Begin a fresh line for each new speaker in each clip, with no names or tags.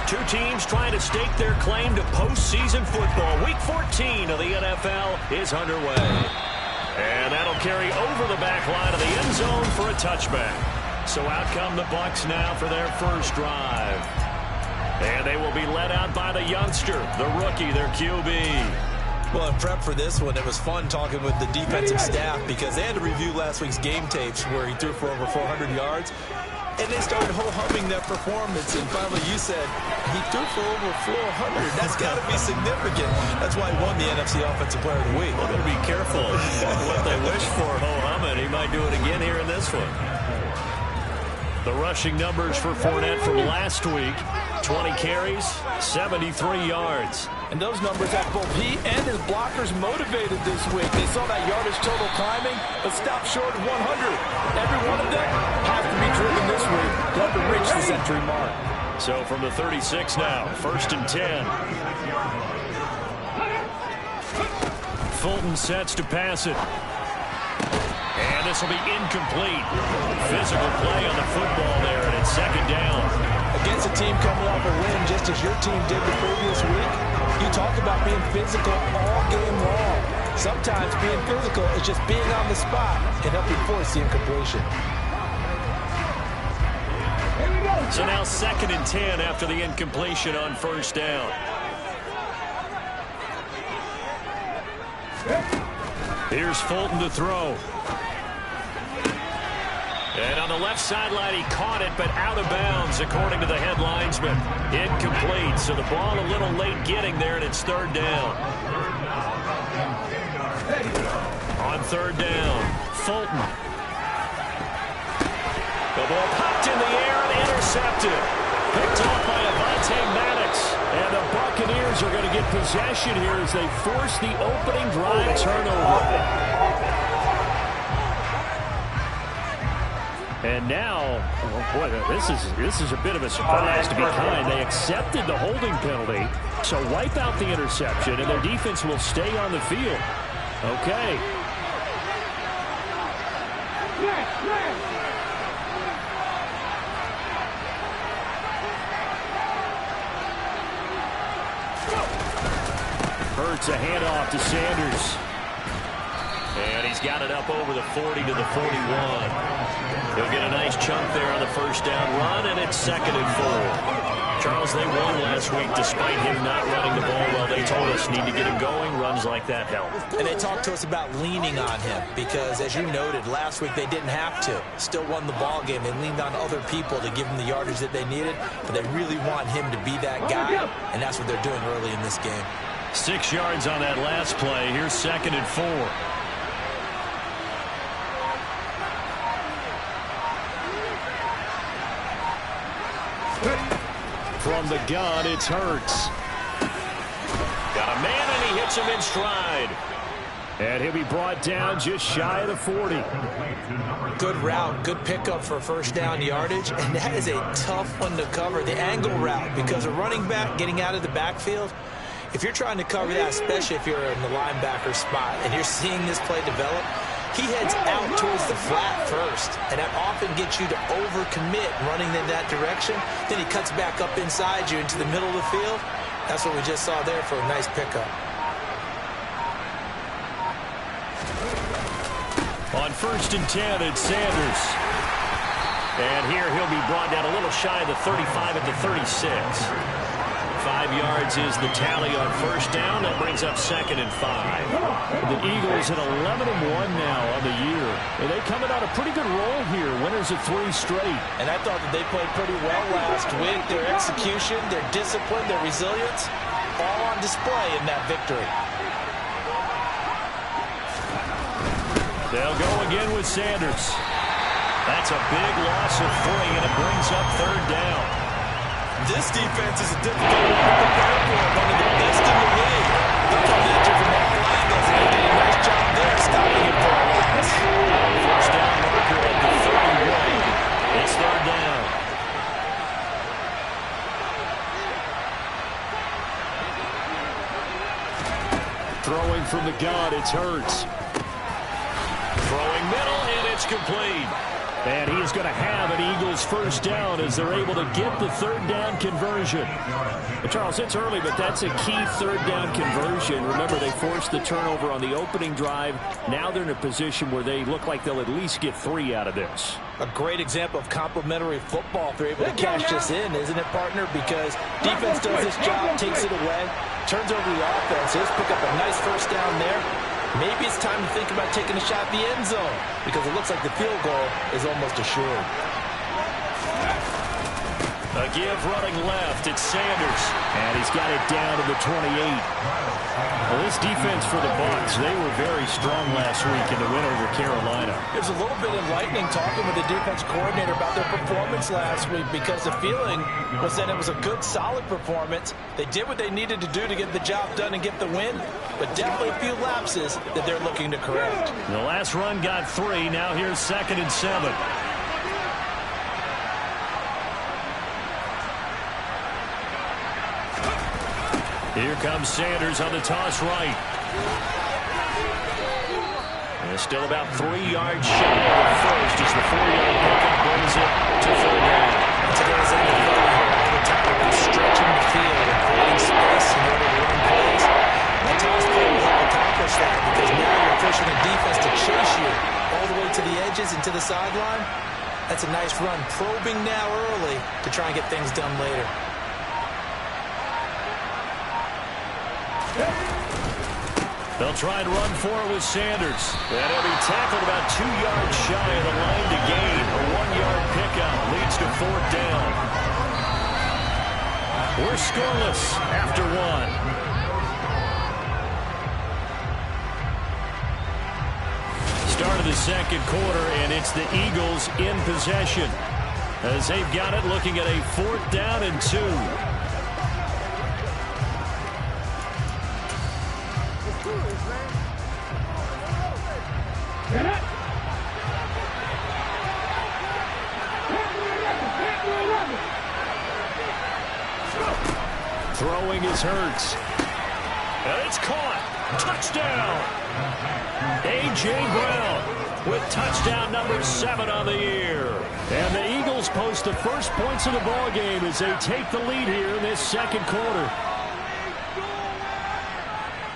Two teams trying to stake their claim to postseason football. Week 14 of the NFL is underway. And that'll carry over the back line of the end zone for a touchback. So out come the Bucs now for their first drive. And they will be led out by the youngster, the rookie, their QB.
Well, in prep for this one, it was fun talking with the defensive staff because they had to review last week's game tapes where he threw for over 400 yards. And they started ho-humming that performance. And finally you said, he threw for over 400. That's got to be significant. That's why he won the NFC Offensive Player of the Week.
They're going to be careful what they wish for ho-humming. He might do it again here in this one. The rushing numbers for Fournette from last week. 20 carries, 73 yards.
And those numbers have both he and his blockers motivated this week. They saw that yardage total climbing, but stopped short of 100. Every one of them has to be driven this week to have to reach the century mark.
So from the 36 now, 1st and 10. Fulton sets to pass it. And this will be incomplete. Physical play on the football there, and it's 2nd down.
Against a team coming off a win just as your team did the previous week, you talk about being physical all game long. Sometimes being physical is just being on the spot and helping force the incompletion.
So now 2nd and 10 after the incompletion on 1st down. Here's Fulton to throw. And on the left sideline, he caught it, but out of bounds, according to the head linesman. Incomplete, so the ball a little late getting there, and it's 3rd down. On 3rd down, Fulton. The ball popped in the air and intercepted. Picked off by Avonte Maddox. And the Buccaneers are going to get possession here as they force the opening drive turnover. And now, oh boy, this is a bit of a surprise to be kind. They accepted the holding penalty, so wipe out the interception, and their defense will stay on the field. Okay. Hurts a handoff to Sanders. And he's got it up over the 40 to the 41. He'll get a nice chunk there on the 1st down run, and it's 2nd and 4. Charles, they won last week despite him not running the ball well. They told us need to get him going. Runs like that help.
And they talked to us about leaning on him because, as you noted, last week they didn't have to. Still won the ball game. They leaned on other people to give them the yardage that they needed, but they really want him to be that guy, and that's what they're doing early in this game.
6 yards on that last play. Here's 2nd and 4. From the gun, it's Hurts. Got a man, and he hits him in stride. And he'll be brought down just shy of the 40.
Good route, good pickup for 1st down yardage, and that is a tough one to cover, the angle route, because a running back getting out of the backfield, if you're trying to cover that, especially if you're in the linebacker spot, and you're seeing this play develop, he heads out towards the flat first, and that often gets you to overcommit running in that direction. Then he cuts back up inside you into the middle of the field. That's what we just saw there for a nice pickup.
On 1st and 10, it's Sanders. And here he'll be brought down a little shy of the 35 at the 36. 5 yards is the tally on 1st down. That brings up 2nd and 5. The Eagles at 11-1 now on the year. And they coming on a pretty good roll here. Winners of 3 straight.
And I thought that they played pretty well last week. Their execution, their discipline, their resilience, all on display in that victory.
They'll go again with Sanders. That's a big loss of 3, and it brings up 3rd down.
This defense is a difficult one to prepare for. One of the best in the league. They're coming at you from all angles, and they did a nice job there stopping him for a loss.
1st down marker at the 31. It's 3rd down. Throwing from the gun, it's Hurts. Throwing middle, and it's complete. And he is going to have an Eagles first down as they're able to get the third down conversion. But Charles, it's early, but that's a key third down conversion. Remember, they forced the turnover on the opening drive. Now they're in a position where they look like they'll at least get 3 out of this.
A great example of complementary football if they're able to cash this in, isn't it, partner? Because defense does this job, takes it away, turns over the offense. Just pick up a nice first down there. Maybe it's time to think about taking a shot at the end zone because it looks like the field goal is almost assured.
A give running left. It's Sanders. And he's got it down to the 28. Well, this defense for the Bucs, they were very strong last week in the win over Carolina.
It was a little bit enlightening talking with the defense coordinator about their performance last week because the feeling was that it was a good, solid performance. They did what they needed to do to get the job done and get the win, but definitely a few lapses that they're looking to correct.
The last run got 3. Now here's 2nd and 7. Here comes Sanders on the toss right. And still about 3 yards shy of the first as the 4-yard pickup brings it to 3rd down.
Today's NFL here all the time about stretching the field and creating space in order to run plays. That toss play will help accomplish that because now you're pushing the defense to chase you all the way to the edges and to the sideline. That's a nice run, probing now early to try and get things done later.
They'll try and run for it with Sanders. And he'll be tackled about 2 yards shy of the line to gain. A 1-yard pickup leads to 4th down. We're scoreless after 1. Start of the 2nd quarter, and it's the Eagles in possession as they've got it looking at a 4th down and 2. Throwing is Hurts. And it's caught. Touchdown. A.J. Brown with touchdown number 7 on the year. And the Eagles post the first points of the ball game as they take the lead here in this 2nd quarter.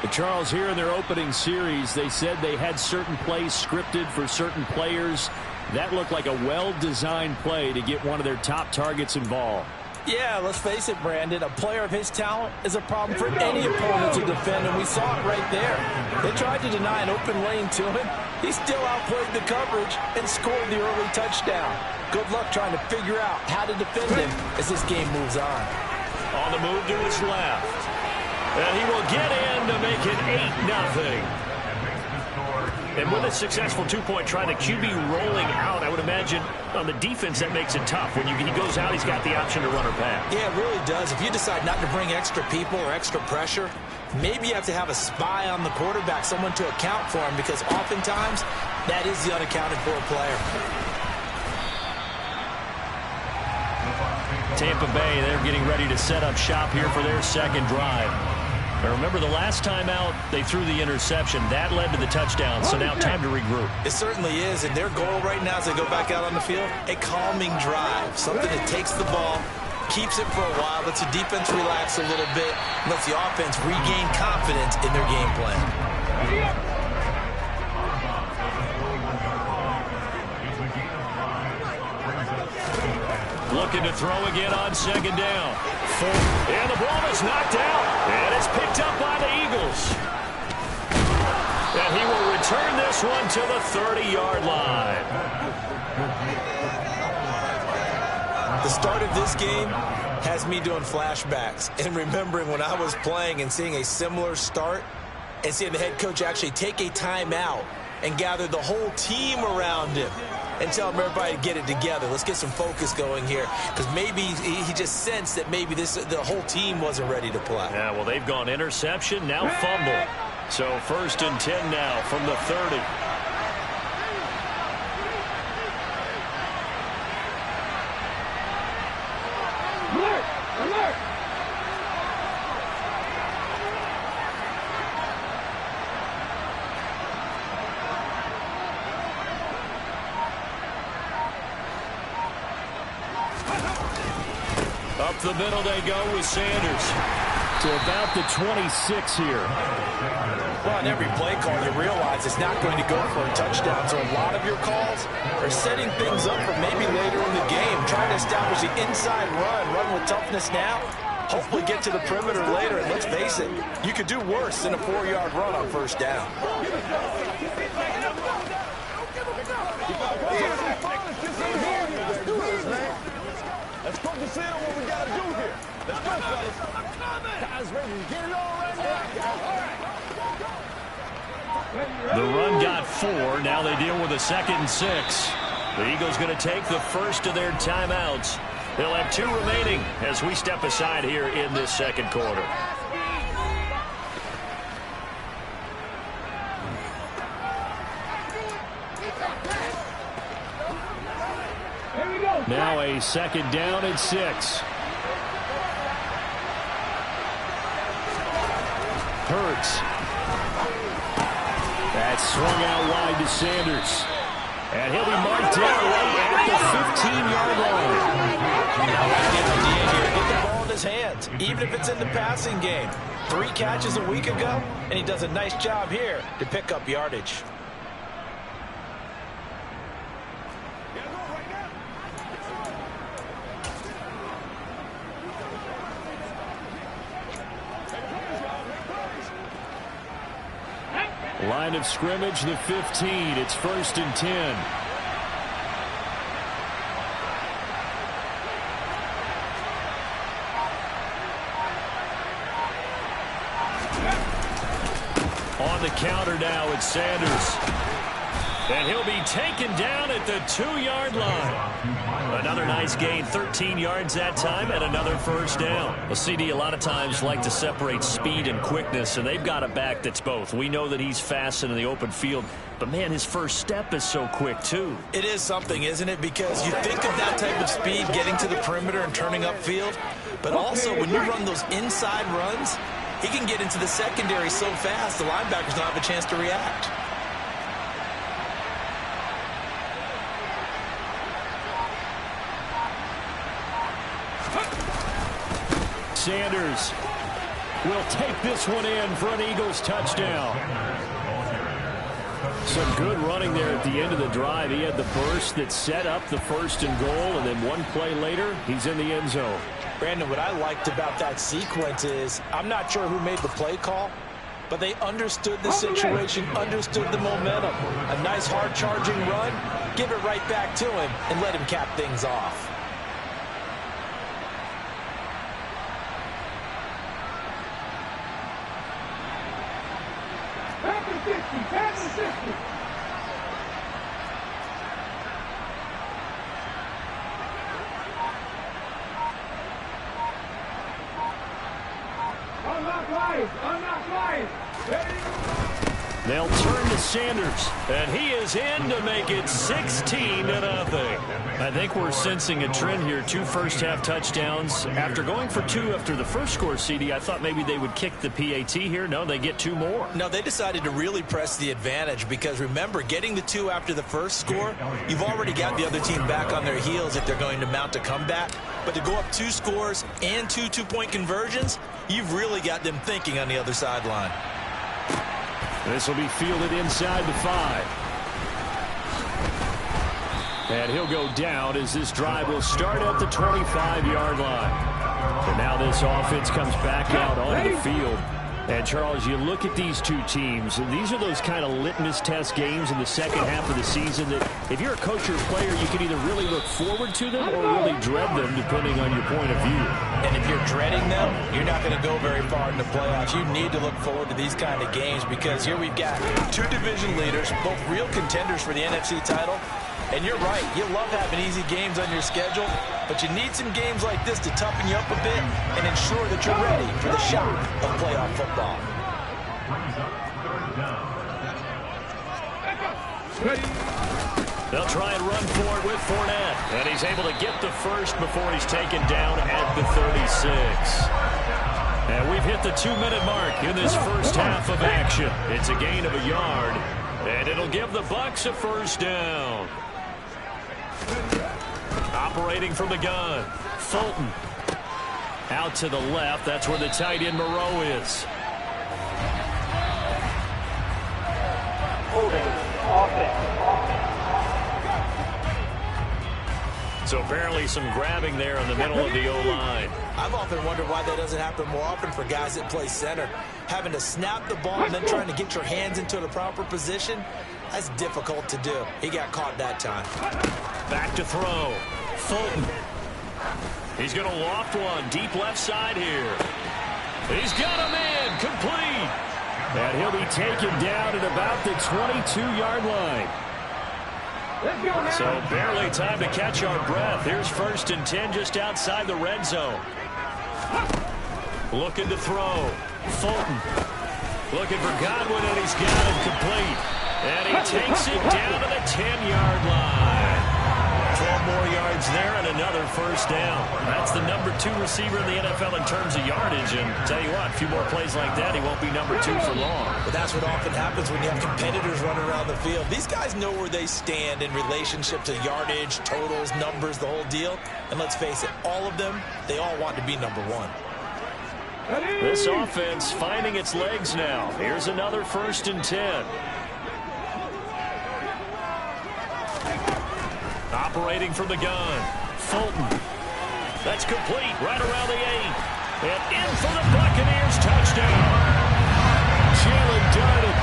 But Charles, here in their opening series, they said they had certain plays scripted for certain players. That looked like a well-designed play to get one of their top targets involved.
Yeah, let's face it, Brandon. A player of his talent is a problem for any opponent to defend, and we saw it right there. They tried to deny an open lane to him. He still outplayed the coverage and scored the early touchdown. Good luck trying to figure out how to defend him as this game moves on.
On the move to his left. And he will get in to make it 8-0. And with a successful 2-point try, the QB rolling out, I would imagine on the defense that makes it tough. When he goes out, he's got the option to run or pass.
Yeah, it really does. If you decide not to bring extra people or extra pressure, maybe you have to have a spy on the quarterback, someone to account for him, because oftentimes that is the unaccounted for player.
Tampa Bay, they're getting ready to set up shop here for their 2nd drive. Now remember, the last time out, they threw the interception. That led to the touchdown, so now time to regroup.
It certainly is, and their goal right now as they go back out on the field, a calming drive, something that takes the ball, keeps it for a while, lets the defense relax a little bit, lets the offense regain confidence in their game plan.
Looking to throw again on 2nd down. And the ball is knocked out. And it's picked up by the Eagles. And he will return this one to the 30-yard line.
The start of this game has me doing flashbacks and remembering when I was playing and seeing a similar start and seeing the head coach actually take a timeout and gather the whole team around him and tell everybody to get it together. Let's get some focus going here, because maybe he just sensed that maybe the whole team wasn't ready to play.
Yeah, well, they've gone interception, now fumble. So 1st and 10 now from the 30.
Alert! Alert!
Up the middle they go with Sanders. To about the 26 here.
Well, on every play call, you realize it's not going to go for a touchdown. So a lot of your calls are setting things up for maybe later in the game, trying to establish the inside run with toughness now. Hopefully get to the perimeter later, and let's face it, you could do worse than a 4-yard run on first down.
Let's focus in on what we got to do here. Let's go, fellas. Guys ready to get it all right now.
The run got 4. Now they deal with a 2nd and 6. The Eagles going to take the first of their timeouts. They'll have 2 remaining as we step aside here in this second quarter. Now a 2nd down and 6. Hurts. That's swung out wide to Sanders. And he'll be marked down right at the 15-yard line.
Get the ball in his hands, even if it's in the passing game. 3 catches a week ago, and he does a nice job here to pick up yardage.
Line of scrimmage, the 15. It's 1st and 10. On the counter now, it's Sanders. And he'll be taken down at the 2-yard line. Another nice gain, 13 yards that time, and another first down. Well, CD, a lot of times like to separate speed and quickness, and they've got a back that's both. We know that he's fast in the open field, but, man, his first step is so quick, too.
It is something, isn't it? Because you think of that type of speed getting to the perimeter and turning upfield, but also when you run those inside runs, he can get into the secondary so fast the linebackers don't have a chance to react.
Sanders will take this one in for an Eagles touchdown. Some good running there at the end of the drive. He had the burst that set up the 1st and goal, and then one play later, he's in the end zone.
Brandon, what I liked about that sequence is I'm not sure who made the play call, but they understood the situation, understood the momentum. A nice hard-charging run, give it right back to him, and let him cap things off.
Pass the 60. Unlock life.
They'll turn to Sanders, and he is in to make it 16-0. I think we're sensing a trend here. 2 first-half touchdowns. After going for 2 after the first score, CD, I thought maybe they would kick the PAT here. No, they get 2 more.
No, they decided to really press the advantage because, remember, getting the 2 after the first score, you've already got the other team back on their heels if they're going to mount a comeback. But to go up 2 scores and 2 two-point conversions, you've really got them thinking on the other sideline.
This will be fielded inside the 5. And he'll go down as this drive will start at the 25-yard line. And now this offense comes back out onto the field. And, Charles, you look at these 2 teams, and these are those kind of litmus test games in the second half of the season that if you're a coach or a player, you can either really look forward to them or really dread them, depending on your point of view.
And if you're dreading them, you're not going to go very far in the playoffs. You need to look forward to these kind of games because here we've got 2 division leaders, both real contenders for the NFC title. And you're right, you love having easy games on your schedule, but you need some games like this to toughen you up a bit and ensure that you're ready for the shock of playoff football.
They'll try and run for it with Fournette, and he's able to get the first before he's taken down at the 36. And we've hit the 2-minute mark in this first half of action. It's a gain of a yard, and it'll give the Bucs a first down. Operating from the gun, Fulton. Out to the left. That's where the tight end Moreau is.
Holding offense.
So apparently some grabbing there in the middle of the O-line.
I've often wondered why that doesn't happen more often for guys that play center. Having to snap the ball and then trying to get your hands into the proper position, that's difficult to do. He got caught that time.
Back to throw. Fulton. He's going to loft one deep left side here. He's got him in. Complete. And he'll be taken down at about the 22-yard line. So barely time to catch our breath. Here's 1st and 10 just outside the red zone. Looking to throw. Fulton. Looking for Godwin, and he's got it complete. And he takes it down to the 10-yard line. 12 more yards there and another 1st down. That's the number 2 receiver in the NFL in terms of yardage. And tell you what, a few more plays like that, he won't be number 2 for long.
But that's what often happens when you have competitors running around the field. These guys know where they stand in relationship to yardage, totals, numbers, the whole deal. And let's face it, all of them, they all want to be number 1.
This offense finding its legs now. Here's another 1st and 10. Operating from the gun. Fulton. That's complete right around the 8. And in for the Buccaneers touchdown. Jalen darted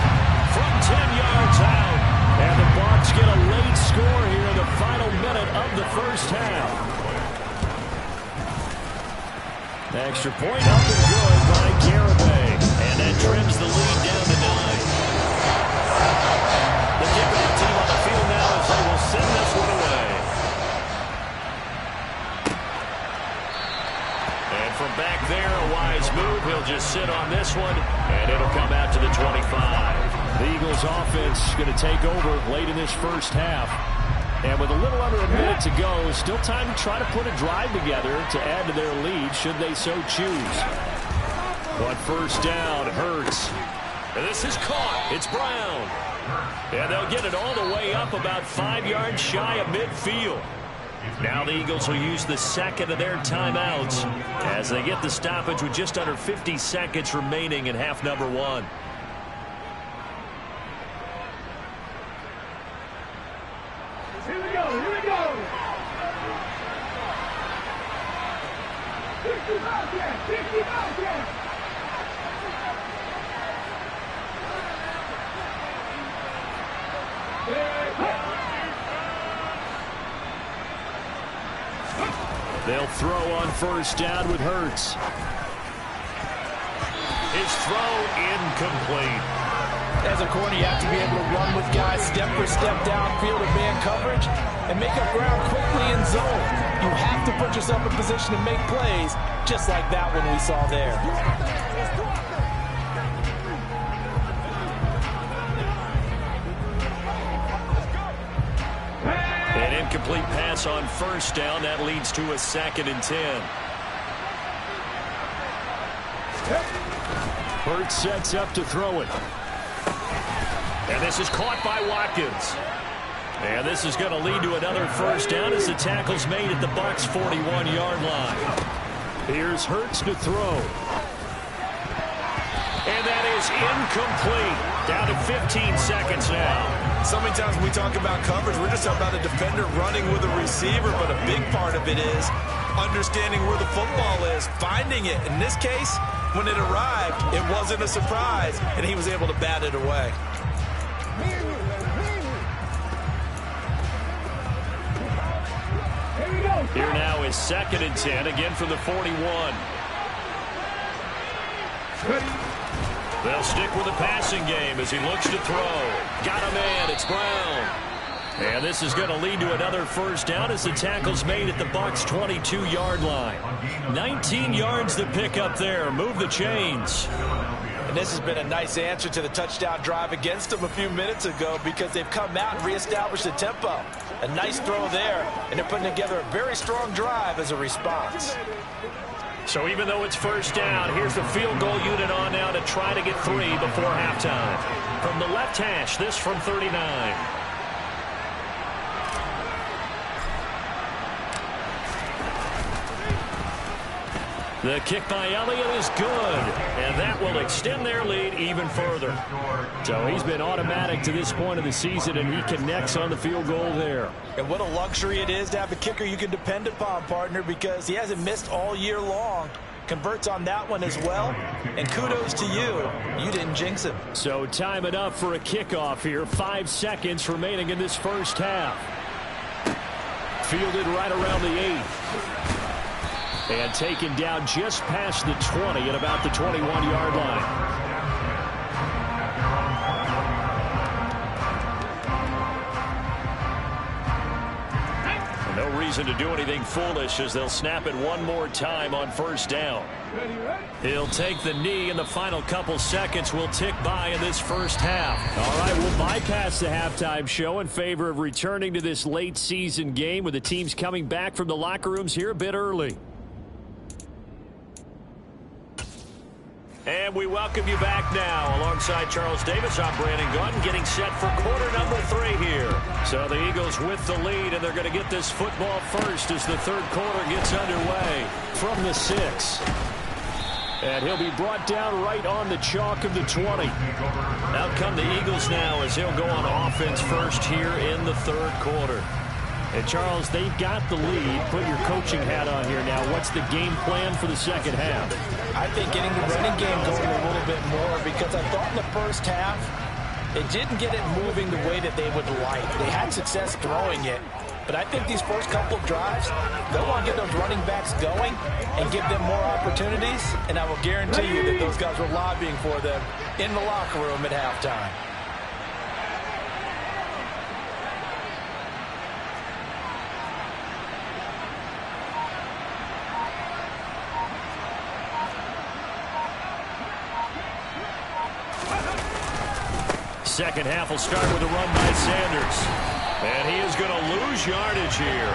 from 10 yards out. And the Bucs get a late score here in the final minute of the 1st half. Extra point up and good by Garibay. And that trims the lead down to 9. The kickoff team on the field now as they will send this one away. And from back there, a wise move. He'll just sit on this one, and it'll come out to the 25. The Eagles offense going to take over late in this 1st half. And with a little under a minute to go, still time to try to put a drive together to add to their lead should they so choose. But 1st down, Hurts. And this is caught. It's Brown. And they'll get it all the way up about 5 yards shy of midfield. Now the Eagles will use the 2nd of their timeouts as they get the stoppage with just under 50 seconds remaining in half number 1.
Here we go, here we go. 65 yards, 65 yards.
They'll throw on 1st down with Hurts. His throw incomplete.
As a corner, you have to be able to run with guys step for step downfield in man coverage and make up ground quickly in zone. You have to put yourself in position to make plays, just like that one we saw there.
An incomplete pass on 1st down. That leads to a 2nd and 10. Hurts sets up to throw it. And this is caught by Watkins. And this is going to lead to another 1st down as the tackle's made at the Bucs' 41-yard line. Here's Hurts to throw. And that is incomplete. Down to 15 seconds now.
So many times when we talk about coverage, we're just talking about a defender running with a receiver, but a big part of it is understanding where the football is, finding it. In this case, when it arrived, it wasn't a surprise, and he was able to bat it away.
Here now is 2nd and 10, again from the 41. They'll stick with the passing game as he looks to throw. Got a man, it's Brown. And this is going to lead to another 1st down as the tackle's made at the Bucs' 22-yard line. 19 yards to pick up there. Move the chains.
And this has been a nice answer to the touchdown drive against them a few minutes ago because they've come out and reestablished the tempo. A nice throw there, and they're putting together a very strong drive as a response.
So even though it's 1st down, here's the field goal unit on now to try to get 3 before halftime. From the left hash, this from 39. The kick by Elliott is good, and that will extend their lead even further. So he's been automatic to this point of the season, and he connects on the field goal there.
And what a luxury it is to have a kicker you can depend upon, partner, because he hasn't missed all year long. Converts on that one as well, and kudos to you. You didn't jinx him.
So time it up for a kickoff here. 5 seconds remaining in this first half. Fielded right around the 8. And taken down just past the 20 at about the 21-yard line. No reason to do anything foolish as they'll snap it one more time on first down. He'll take the knee, and the final couple seconds will tick by in this first half. All right, we'll bypass the halftime show in favor of returning to this late season game with the teams coming back from the locker rooms here a bit early. And we welcome you back now. Alongside Charles Davis, I'm Brandon Gunn, getting set for quarter number 3 here. So the Eagles with the lead, and they're going to get this football first as the third quarter gets underway from the 6. And he'll be brought down right on the chalk of the 20. Out come the Eagles now as he'll go on offense first here in the third quarter. And, Charles, they've got the lead. Put your coaching hat on here now. What's the game plan for the second half?
I think getting the running game going a little bit more, because I thought in the first half they didn't get it moving the way that they would like. They had success throwing it, but I think these first couple of drives, they'll want to get those running backs going and give them more opportunities, and I will guarantee you that those guys were lobbying for them in the locker room at halftime.
Second half will start with a run by Sanders. And he is going to lose yardage here.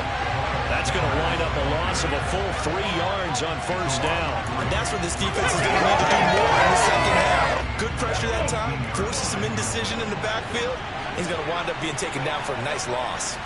That's going to wind up a loss of a full 3 yards on first down.
And that's what this defense is going to need to do more in the second half. Good pressure that time, forces some indecision in the backfield. He's going to wind up being taken down for a nice loss.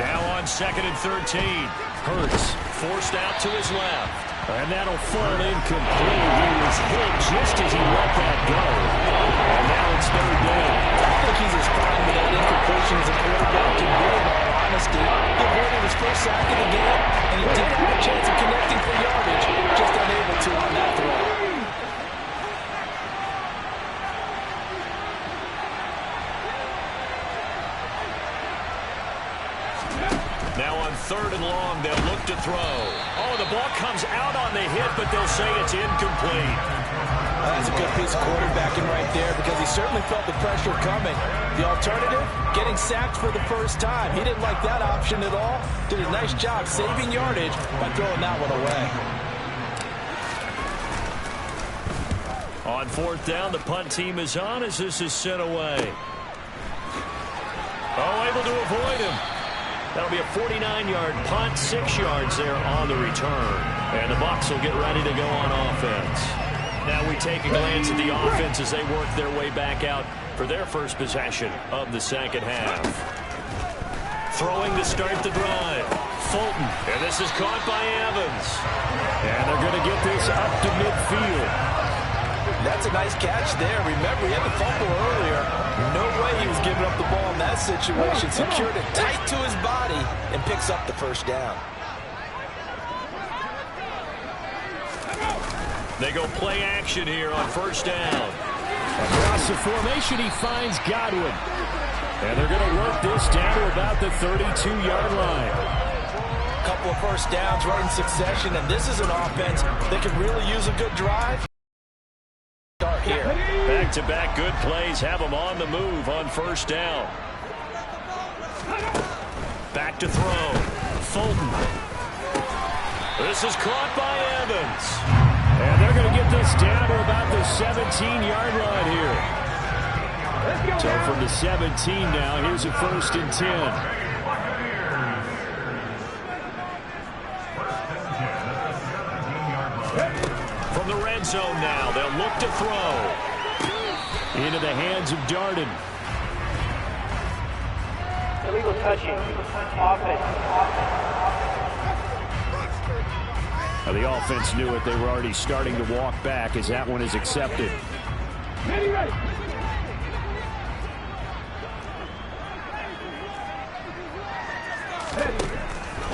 Now on 2nd and 13. Hurts forced out to his left. And that'll fall incomplete. He was hit just as he let that go. And now it's third down.
I think he's as fine with that incompletion as a quarterback can be, in all honesty. He avoided his first sack of the game, and he did have a chance of connecting for yardage, just unable to on that throw.
Now on 3rd and long, they'll look to throw. Oh, the ball comes out on the hit, but they'll say it's incomplete.
That's a good piece of quarterbacking right there, because he certainly felt the pressure coming. The alternative, getting sacked for the first time. He didn't like that option at all. Did a nice job saving yardage by throwing that one away.
On 4th down, the punt team is on as this is sent away. Oh, able to avoid him. That'll be a 49-yard punt, 6 yards there on the return. And the Bucs will get ready to go on offense. Now we take a glance at the offense as they work their way back out for their first possession of the second half. Throwing to start the drive. Fulton. And this is caught by Evans. And they're going to get this up to midfield.
That's a nice catch there. Remember, he had the fumble earlier. No way he was giving up the ball in that situation. Secured it tight to his body and picks up the first down.
They go play action here on first down. Across the formation, he finds Godwin. And they're going to work this down to about the 32-yard line.
A couple of first downs right in succession, and this is an offense that can really use a good drive. Start here.
Back-to-back good plays have them on the move on first down. Back to throw. Fulton. This is caught by Evans. And they're going to get this down to about the 17-yard line here. So from the 17 now, here's a 1st and 10. From the red zone now, they'll look to throw. Into the hands of Darden.
illegal touching. Offense.
The offense knew it. They were already starting to walk back as that one is accepted.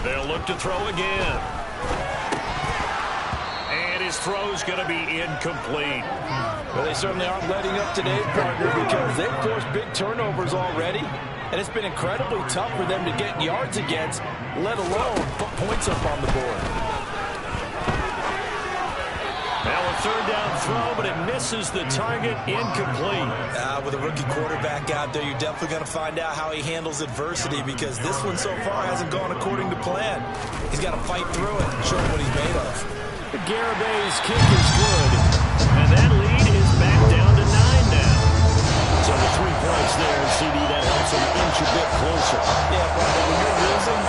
They'll look to throw again. And his throw's going to be incomplete.
Well, they certainly aren't letting up today, partner, because they've forced big turnovers already. And it's been incredibly tough for them to get yards against, let alone put points up on the board.
Now a third down throw, but it misses the target, incomplete.
With a rookie quarterback out there, you're definitely going to find out how he handles adversity, because this one so far hasn't gone according to plan. He's got to fight through it and show him what he's made of.
The Garabay's kick is good, and that lead is back down to 9 now. So the 3 points there, CD, that helps him inch a bit closer.
Yeah, but when you're losing,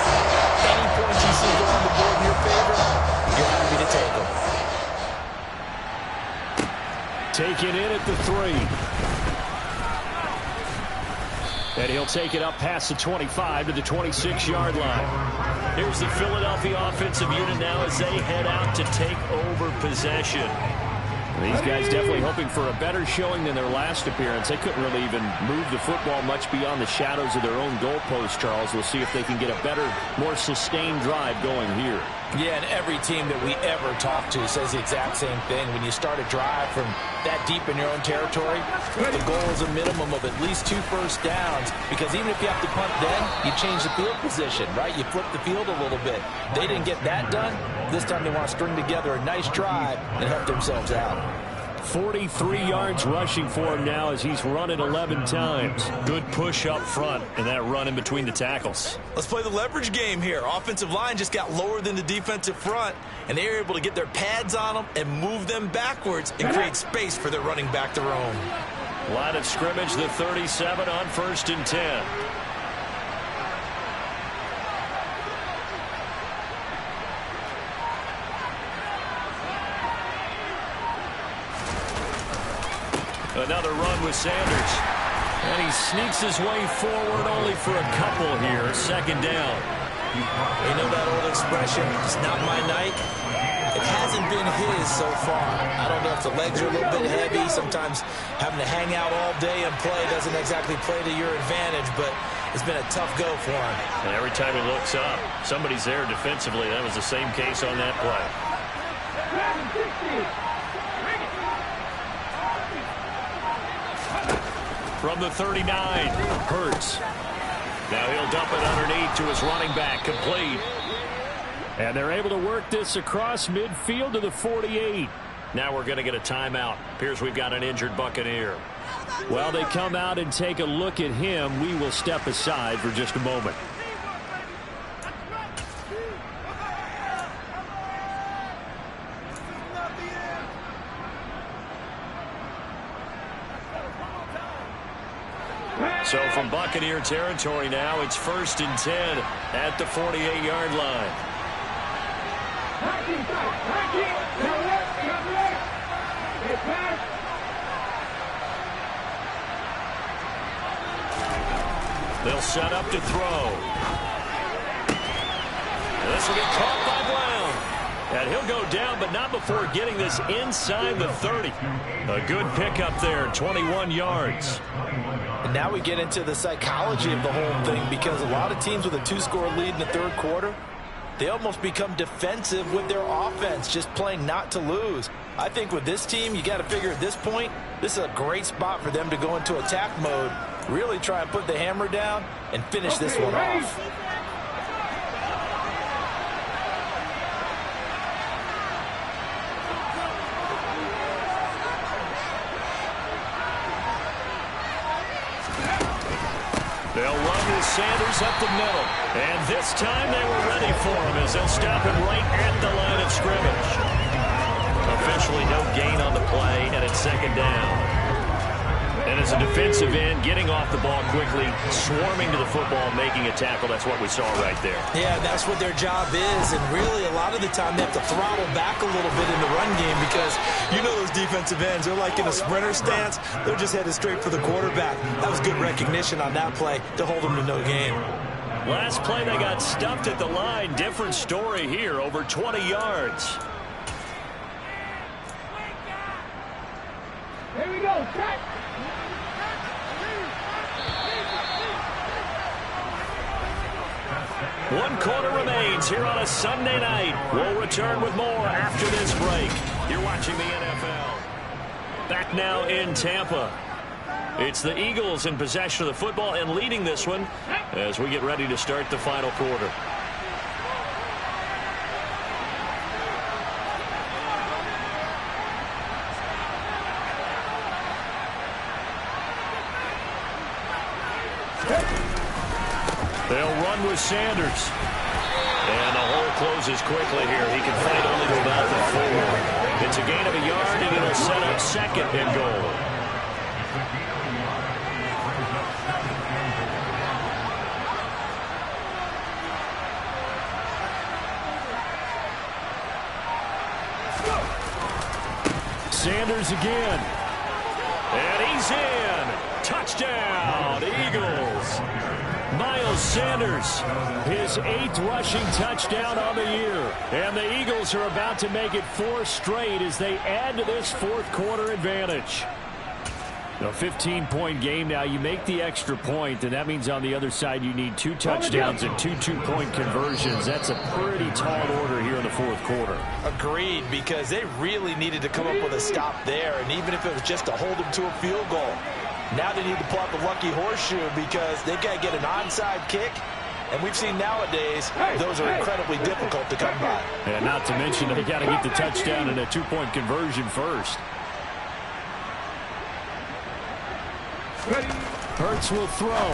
any points you see go on the board in your favor, you're happy to take them.
Taken in at the 3. And he'll take it up past the 25 to the 26-yard line. Here's the Philadelphia offensive unit now as they head out to take over possession. These guys definitely hoping for a better showing than their last appearance. They couldn't really even move the football much beyond the shadows of their own goalpost, Charles. We'll see if they can get a better, more sustained drive going here.
Yeah, and every team that we ever talk to says the exact same thing. When you start a drive from that deep in your own territory, the goal is a minimum of at least 2 first downs, because even if you have to punt then, you change the field position, right? You flip the field a little bit. They didn't get that done. This time they want to string together a nice drive and help themselves out.
43 yards rushing for him now as he's run it 11 times. Good push up front and that run in between the tackles.
Let's play the leverage game here. Offensive line just got lower than the defensive front, and they were able to get their pads on them and move them backwards and create space for their running back to roam.
Line of scrimmage, the 37 on 1st and 10. Another run with Sanders. And he sneaks his way forward only for a couple here. 2nd down.
You know that old expression, it's not my night? It hasn't been his so far. I don't know if the legs are a little bit heavy. Sometimes having to hang out all day and play doesn't exactly play to your advantage, but it's been a tough go for him.
And every time he looks up, somebody's there defensively. That was the same case on that play. From the 39, Hurts. Now he'll dump it underneath to his running back, complete. And they're able to work this across midfield to the 48. Now we're going to get a timeout. Appears we've got an injured Buccaneer. While they come out and take a look at him, we will step aside for just a moment. So from Buccaneer territory now, it's 1st and 10 at the 48-yard line. They'll set up to throw. This will be caught by Brown. And he'll go down, but not before getting this inside the 30. A good pickup there, 21 yards.
And now we get into the psychology of the whole thing, because a lot of teams with a 2-score lead in the 3rd quarter, they almost become defensive with their offense, just playing not to lose. I think with this team, you got to figure at this point, this is a great spot for them to go into attack mode, really try and put the hammer down and finish this one off.
They'll run with Sanders up the middle. And this time they were ready for him as they'll stop him right at the line of scrimmage. Officially no gain on the play, and it's 2nd down. And as a defensive end, getting off the ball quickly, swarming to the football, making a tackle, that's what we saw right there.
Yeah, that's what their job is, and really a lot of the time they have to throttle back a little bit in the run game because you know those defensive ends, they're like in a sprinter stance. They're just headed straight for the quarterback. That was good recognition on that play to hold them to no gain.
Last play, they got stuffed at the line. Different story here, over 20 yards.
Here we go, set.
One quarter remains here on a Sunday night. We'll return with more after this break. You're watching the NFL. Back now in Tampa. It's the Eagles in possession of the football and leading this one as we get ready to start the final quarter. They'll run with Sanders. And the hole closes quickly here. He can fight only to about the 4. It's a gain of a yard, and it'll set up second and goal. Sanders again. And he's in. Touchdown, Eagles. Miles Sanders, his 8th rushing touchdown on the year. And the Eagles are about to make it 4 straight as they add to this fourth quarter advantage. A 15-point game now. You make the extra point, and that means on the other side you need 2 touchdowns and 2 two-point conversions. That's a pretty tall order here in the fourth quarter.
Agreed, because they really needed to come up with a stop there, and even if it was just to hold them to a field goal. Now they need to pull out the lucky horseshoe because they got to get an onside kick. And we've seen nowadays those are incredibly difficult to come by.
And not to mention they got to get the touchdown and a 2-point conversion first. Hurts will throw.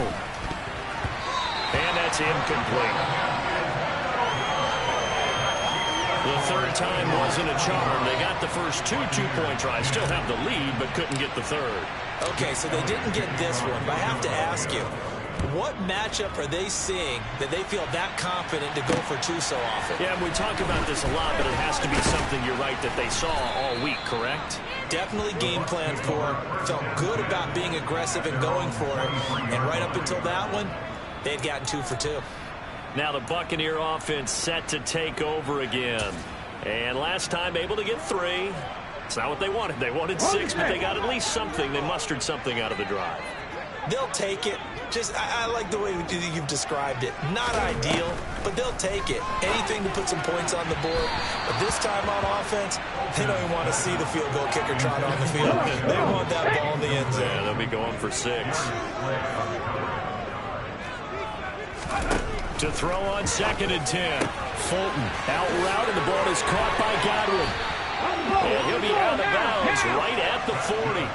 And that's incomplete. The third time wasn't a charm. They got the first 2 two-point tries. Still have the lead, but couldn't get the third.
Okay, so they didn't get this one, but I have to ask you, what matchup are they seeing that they feel that confident to go for 2 so often?
Yeah, we talk about this a lot, but it has to be something, you're right, that they saw all week, correct?
Definitely game plan for, felt good about being aggressive and going for it, and right up until that one, they'd gotten 2 for 2.
Now the Buccaneer offense set to take over again. And last time able to get 3. It's not what they wanted. They wanted 6, but they got at least something. They mustered something out of the drive.
They'll take it. I like the way you've described it. Not ideal, but they'll take it. Anything to put some points on the board. But this time on offense, they don't even want to see the field goal kicker trot on the field. They want that ball in the end zone.
Yeah, they'll be going for 6. To throw on 2nd and 10. Fulton out route, and the ball is caught by Godwin. And he'll be out of bounds right at the 40.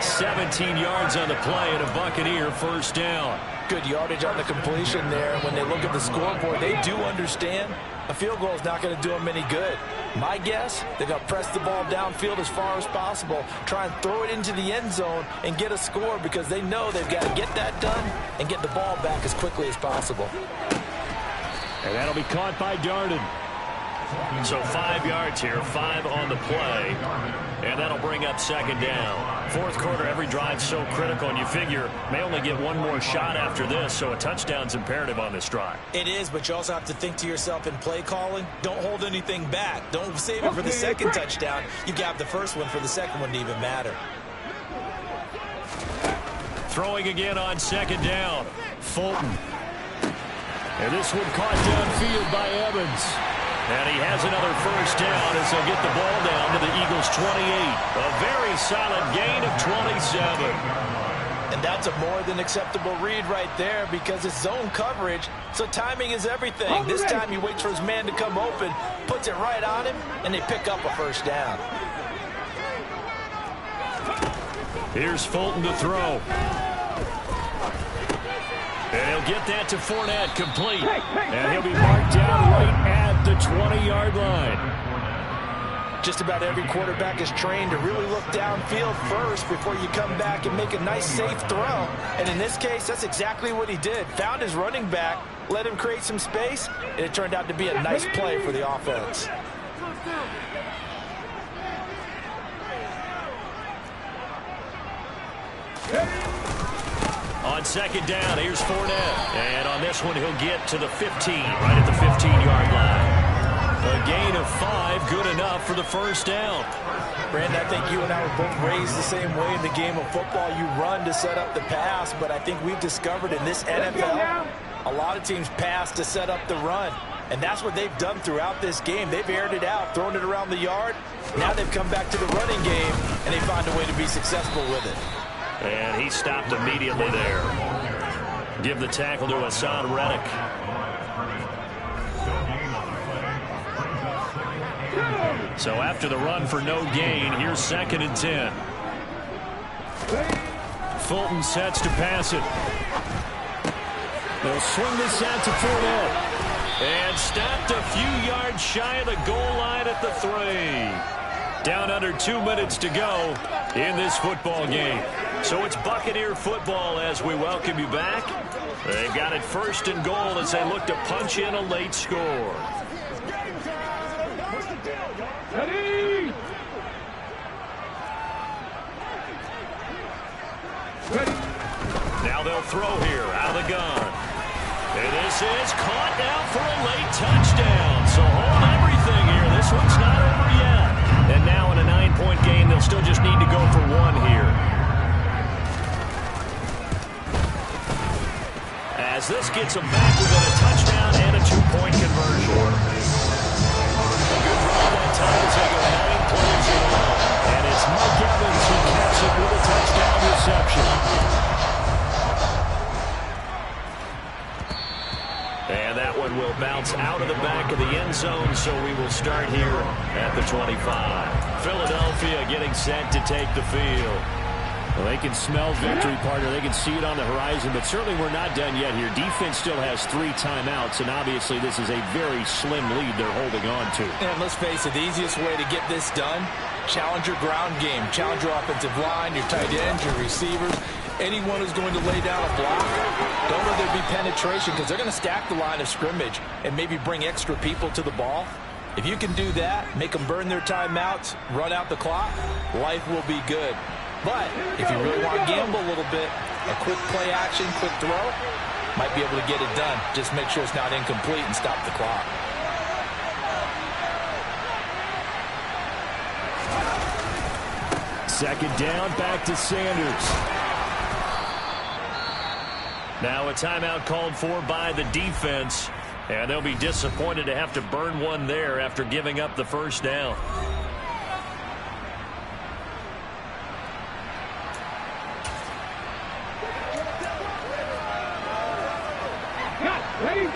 17 yards on the play and a Buccaneer first down.
Good yardage on the completion there. When they look at the scoreboard, they do understand a field goal is not going to do them any good. My guess, they're going to press the ball downfield as far as possible, try and throw it into the end zone and get a score because they know they've got to get that done and get the ball back as quickly as possible.
And that'll be caught by Darden. So 5 yards here, 5 on the play, and that'll bring up 2nd down. Fourth quarter, every drive's so critical, and you figure may only get 1 more shot after this, so a touchdown's imperative on this drive.
It is, but you also have to think to yourself in play calling, don't hold anything back. Don't save it for the second touchdown. You got the first one for the second one to even matter.
Throwing again on 2nd down. Fulton. And this one caught downfield by Evans. And he has another first down as they'll get the ball down to the Eagles' 28. A very solid gain of 27.
And that's a more than acceptable read right there because it's zone coverage, so timing is everything. This time he waits for his man to come open, puts it right on him, and they pick up a first down.
Here's Fulton to throw. And he'll get that to Fournette, complete. And he'll be marked down right at the 20-yard line.
Just about every quarterback is trained to really look downfield first before you come back and make a nice, safe throw. And in this case, that's exactly what he did. Found his running back, let him create some space, and it turned out to be a nice play for the offense.
On second down, here's Fournette. And on this one, he'll get to the 15, right at the 15-yard line. A gain of 5, good enough for the first down.
Brandon, I think you and I were both raised the same way in the game of football. You run to set up the pass, but I think we've discovered in this NFL, a lot of teams pass to set up the run. And that's what they've done throughout this game. They've aired it out, thrown it around the yard. Now they've come back to the running game, and they find a way to be successful with it.
And he stopped immediately there. Give the tackle to Hassan Reddick. So after the run for no gain, here's 2nd and 10. Fulton sets to pass it. They'll swing this out to Fournette. And stopped a few yards shy of the goal line at the 3. Down under 2 minutes to go in this football game. So it's Buccaneer football as we welcome you back. They've got it 1st and goal as they look to punch in a late score.
Ready?
Now they'll throw here out of the gun. And this is caught now for a late touchdown. So hold everything here. This one's not over yet. And now in a 9-point game, they'll still just need to go for 1 here. As this gets them back within a touchdown and a 2-point conversion. A good drive that time as they go 9 plays in all. And it's Mike Evans who caps it with a touchdown reception. And that one will bounce out of the back of the end zone, so we will start here at the 25. Philadelphia getting set to take the field.
Well, they can smell victory, partner. They can see it on the horizon, but certainly we're not done yet here. Defense still has 3 timeouts, and obviously this is a very slim lead they're holding on to.
And let's face it, the easiest way to get this done, challenge your ground game. Challenge your offensive line, your tight ends, your receivers. Anyone who's going to lay down a block, don't let there be penetration because they're going to stack the line of scrimmage and maybe bring extra people to the ball. If you can do that, make them burn their timeouts, run out the clock, life will be good. But if you really want to gamble a little bit, a quick play action, quick throw, might be able to get it done. Just make sure it's not incomplete and stop the clock.
Second down, back to Sanders.
Now a timeout called for by the defense, and they'll be disappointed to have to burn one there after giving up the first down.
Ready?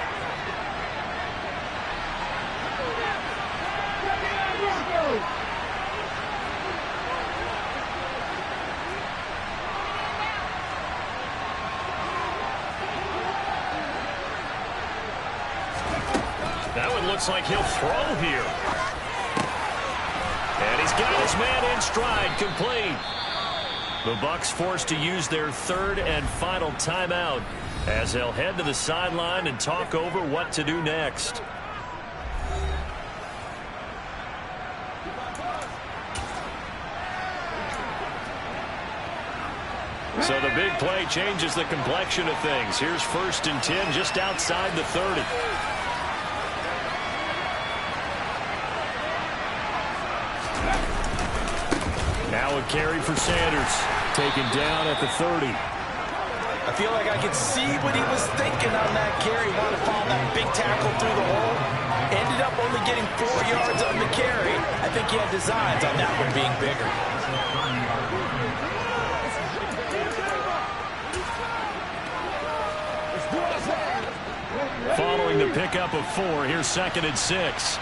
That one looks like he'll throw here. And he's got his man in stride, complete. The Bucs forced to use their 3rd and final timeout as they'll head to the sideline and talk over what to do next. So the big play changes the complexion of things. Here's 1st and 10 just outside the 30. Now a carry for Sanders. Taken down at the 30.
I feel like I could see what he was thinking on that carry. Wanted to follow that big tackle through the hole. Ended up only getting 4 yards on the carry. I think he had designs on that one being bigger.
Following the pickup of 4, here's 2nd and 6.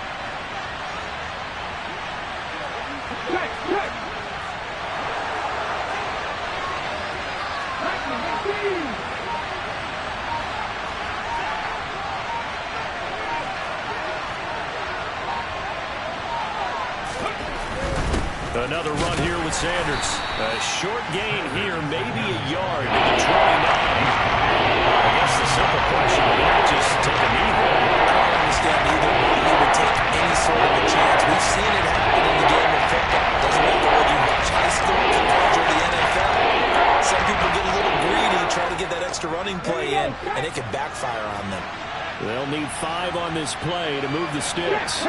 Another run here with Sanders. A short gain here, maybe a yard to the 29. I guess the simple question, why not just take a knee there?
I don't understand either why you would take any sort of a chance. We've seen it happen in the game of football. Doesn't matter whether you watch high school, college, or the NFL. Some people get a little greedy, try to get that extra running play in, and it can backfire on them.
They'll need 5 on this play to move the sticks.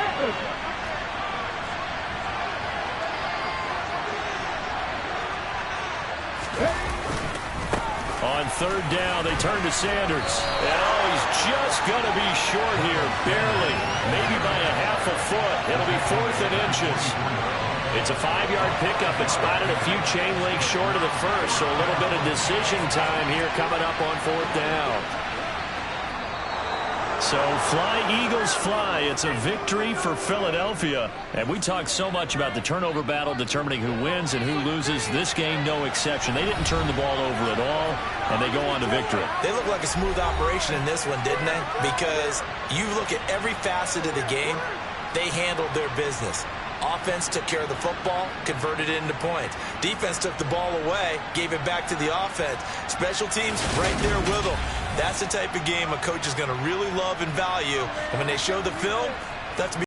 On third down, they turn to Sanders. And he's just going to be short here, barely. Maybe by a half a foot. It'll be 4th and inches. It's a 5-yard pickup. It spotted a few chain links short of the first, so a little bit of decision time here coming up on 4th down. So fly, Eagles, fly. It's a victory for Philadelphia. And we talked so much about the turnover battle determining who wins and who loses. This game, no exception. They didn't turn the ball over at all, and they go on to victory.
They look like a smooth operation in this one, didn't they? Because you look at every facet of the game, they handled their business. Offense took care of the football, converted it into points. Defense took the ball away, gave it back to the offense. Special teams right there with them. That's the type of game a coach is going to really love and value. And when they show the film, that's